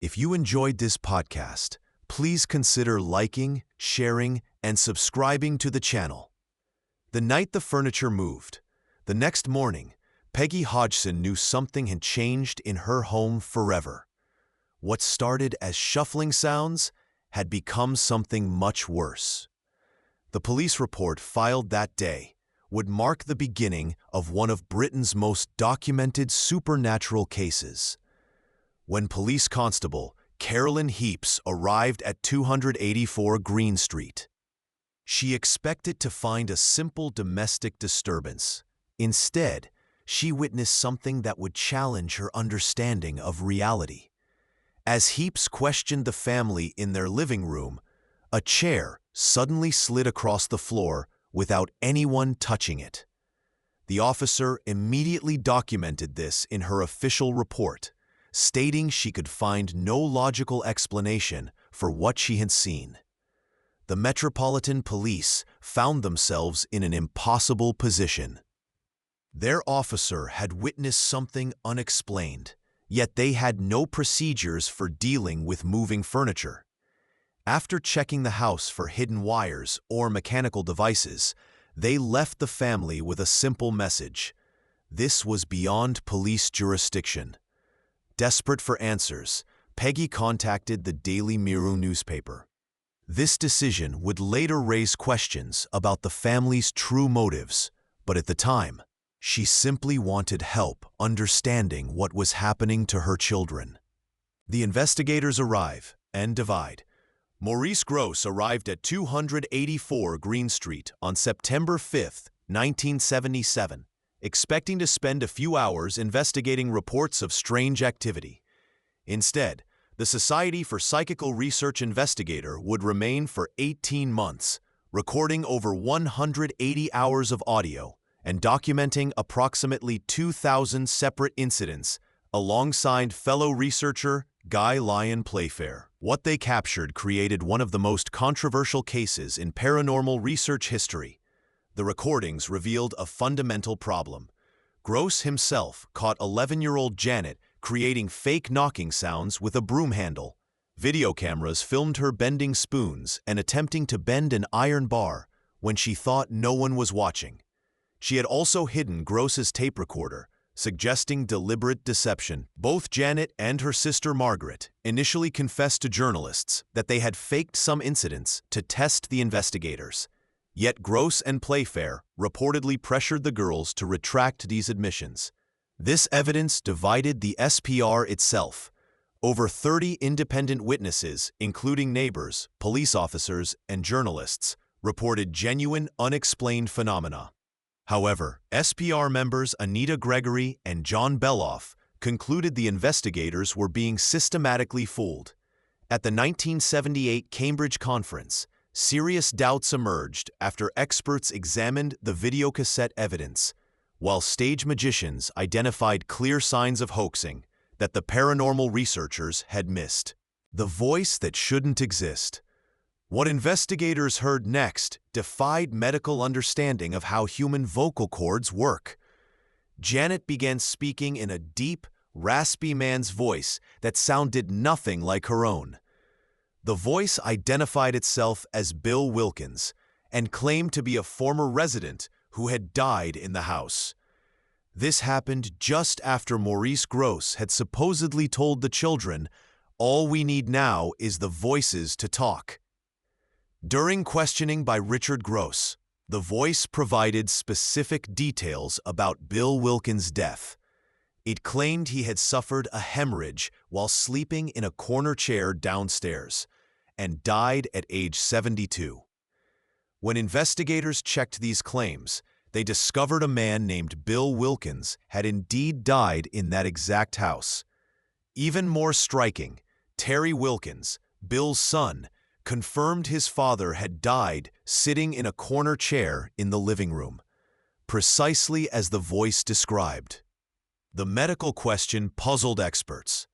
If you enjoyed this podcast, please consider liking, sharing, and subscribing to the channel. The night the furniture moved, the next morning, Peggy Hodgson knew something had changed in her home forever. What started as shuffling sounds had become something much worse. The police report filed that day would mark the beginning of one of Britain's most documented supernatural cases. When Police Constable Carolyn Heaps arrived at 284 Green Street, she expected to find a simple domestic disturbance. Instead, she witnessed something that would challenge her understanding of reality. As Heaps questioned the family in their living room, a chair suddenly slid across the floor without anyone touching it. The officer immediately documented this in her official report, stating she could find no logical explanation for what she had seen. The Metropolitan Police found themselves in an impossible position. Their officer had witnessed something unexplained, yet they had no procedures for dealing with moving furniture. After checking the house for hidden wires or mechanical devices, they left the family with a simple message: this was beyond police jurisdiction. Desperate for answers, Peggy contacted the Daily Mirror newspaper. This decision would later raise questions about the family's true motives, but at the time, she simply wanted help understanding what was happening to her children. The investigators arrive and divide. Maurice Grosse arrived at 284 Green Street on September 5, 1977, expecting to spend a few hours investigating reports of strange activity. Instead, the Society for Psychical Research Investigator would remain for 18 months, recording over 180 hours of audio and documenting approximately 2,000 separate incidents alongside fellow researcher Guy Lyon Playfair. What they captured created one of the most controversial cases in paranormal research history. The recordings revealed a fundamental problem. Grosse himself caught 11-year-old Janet creating fake knocking sounds with a broom handle. Video cameras filmed her bending spoons and attempting to bend an iron bar when she thought no one was watching. She had also hidden Grosse's tape recorder, suggesting deliberate deception. Both Janet and her sister Margaret initially confessed to journalists that they had faked some incidents to test the investigators. Yet Grosse and Playfair reportedly pressured the girls to retract these admissions. This evidence divided the SPR itself. Over 30 independent witnesses, including neighbors, police officers, and journalists, reported genuine, unexplained phenomena. However, SPR members Anita Gregory and John Beloff concluded the investigators were being systematically fooled. At the 1978 Cambridge Conference, serious doubts emerged after experts examined the videocassette evidence, while stage magicians identified clear signs of hoaxing that the paranormal researchers had missed. The voice that shouldn't exist. What investigators heard next defied medical understanding of how human vocal cords work. Janet began speaking in a deep, raspy man's voice that sounded nothing like her own. The voice identified itself as Bill Wilkins and claimed to be a former resident who had died in the house. This happened just after Maurice Grosse had supposedly told the children, "All we need now is the voices to talk." During questioning by Richard Grosse, the voice provided specific details about Bill Wilkins' death. It claimed he had suffered a hemorrhage while sleeping in a corner chair downstairs and died at age 72. When investigators checked these claims, they discovered a man named Bill Wilkins had indeed died in that exact house. Even more striking, Terry Wilkins, Bill's son, confirmed his father had died sitting in a corner chair in the living room, precisely as the voice described. The medical question puzzled experts.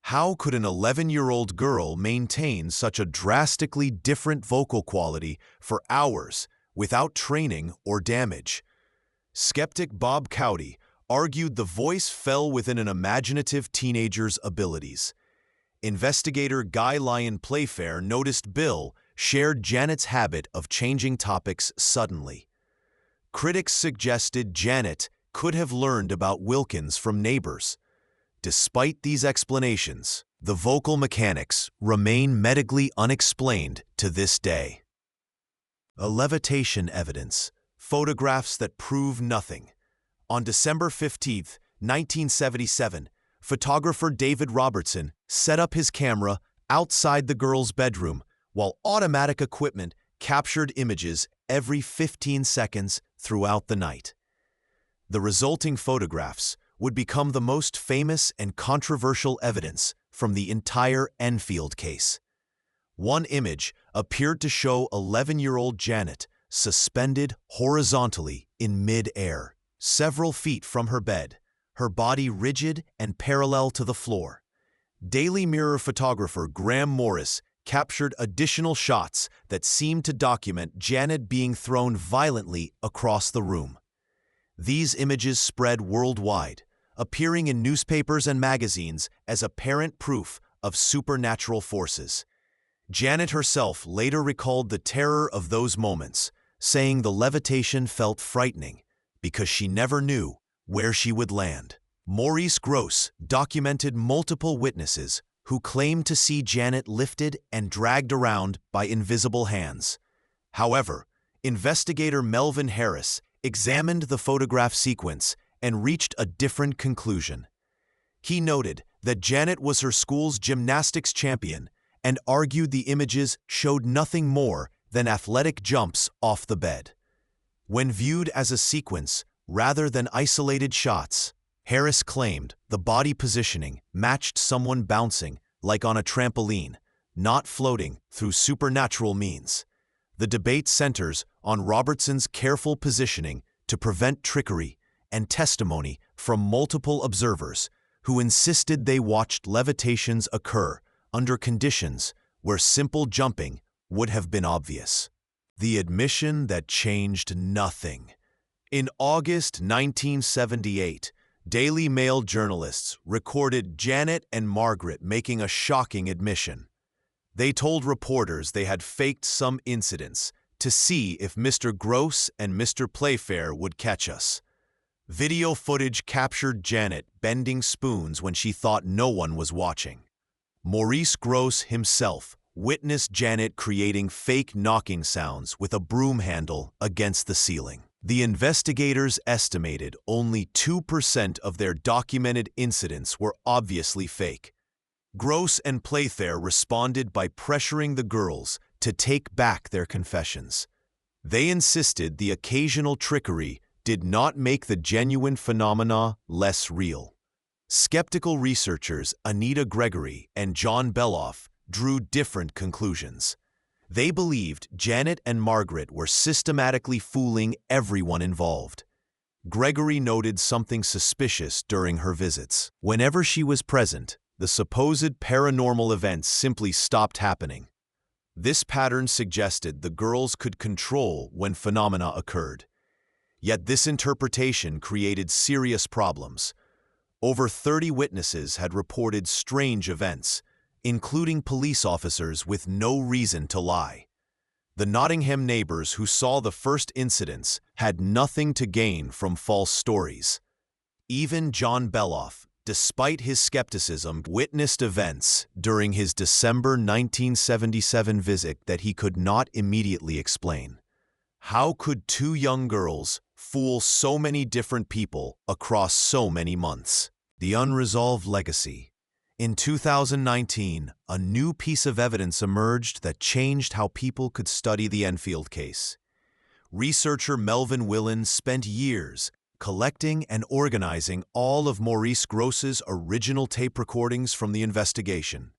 How could an 11-year-old girl maintain such a drastically different vocal quality for hours without training or damage? Skeptic Bob Cowdy argued the voice fell within an imaginative teenager's abilities. investigator Guy Lyon Playfair noticed Bill shared Janet's habit of changing topics suddenly. Critics suggested Janet could have learned about Wilkins from neighbors. Despite these explanations, the vocal mechanics remain medically unexplained to this day. A levitation evidence, photographs that prove nothing. On December 15, 1977, photographer David Robertson set up his camera outside the girl's bedroom while automatic equipment captured images every 15 seconds throughout the night. The resulting photographs would become the most famous and controversial evidence from the entire Enfield case. One image appeared to show 11-year-old Janet suspended horizontally in mid-air, several feet from her bed, her body rigid and parallel to the floor. Daily Mirror photographer Graham Morris captured additional shots that seemed to document Janet being thrown violently across the room. These images spread worldwide, appearing in newspapers and magazines as apparent proof of supernatural forces. Janet herself later recalled the terror of those moments, saying the levitation felt frightening because she never knew where she would land. Maurice Grosse documented multiple witnesses who claimed to see Janet lifted and dragged around by invisible hands. However, investigator Melvin Harris examined the photograph sequence and reached a different conclusion. He noted that Janet was her school's gymnastics champion and argued the images showed nothing more than athletic jumps off the bed. When viewed as a sequence rather than isolated shots, Harris claimed the body positioning matched someone bouncing like on a trampoline, not floating through supernatural means. The debate centers on Robertson's careful positioning to prevent trickery and testimony from multiple observers who insisted they watched levitations occur under conditions where simple jumping would have been obvious. The admission that changed nothing. In August 1978, Daily Mail journalists recorded Janet and Margaret making a shocking admission. They told reporters they had faked some incidents to see if Mr. Grosse and Mr. Playfair would catch us. Video footage captured Janet bending spoons when she thought no one was watching. Maurice Grosse himself witnessed Janet creating fake knocking sounds with a broom handle against the ceiling. The investigators estimated only 2% of their documented incidents were obviously fake. Grosse and Playfair responded by pressuring the girls to take back their confessions. They insisted the occasional trickery did not make the genuine phenomena less real. Skeptical researchers Anita Gregory and John Beloff drew different conclusions. They believed Janet and Margaret were systematically fooling everyone involved. Gregory noted something suspicious during her visits. Whenever she was present, the supposed paranormal events simply stopped happening. This pattern suggested the girls could control when phenomena occurred. Yet this interpretation created serious problems. Over 30 witnesses had reported strange events, including police officers with no reason to lie. The Nottingham neighbors who saw the first incidents had nothing to gain from false stories. Even John Beloff, despite his skepticism, witnessed events during his December 1977 visit that he could not immediately explain. How could two young girls fool so many different people across so many months? The Unresolved Legacy. In 2019, a new piece of evidence emerged that changed how people could study the Enfield case. Researcher Melvin Willen spent years collecting and organizing all of Maurice Grosse's original tape recordings from the investigation.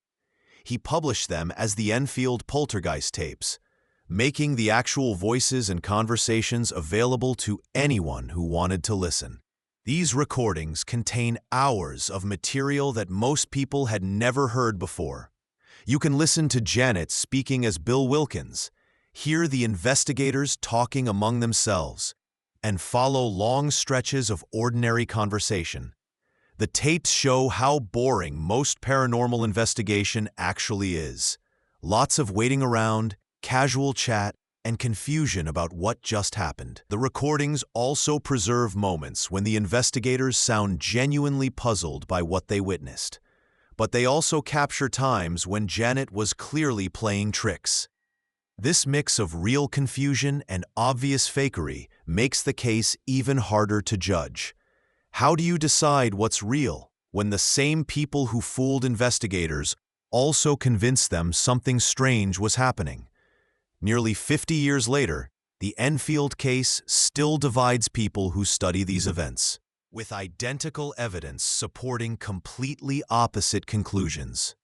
He published them as the Enfield Poltergeist tapes, making the actual voices and conversations available to anyone who wanted to listen. These recordings contain hours of material that most people had never heard before. You can listen to Janet speaking as Bill Wilkins, hear the investigators talking among themselves, and follow long stretches of ordinary conversation. The tapes show how boring most paranormal investigation actually is. Lots of waiting around, casual chat, and confusion about what just happened. The recordings also preserve moments when the investigators sound genuinely puzzled by what they witnessed. But they also capture times when Janet was clearly playing tricks. This mix of real confusion and obvious fakery makes the case even harder to judge. How do you decide what's real when the same people who fooled investigators also convinced them something strange was happening? Nearly 50 years later, the Enfield case still divides people who study these events, with identical evidence supporting completely opposite conclusions.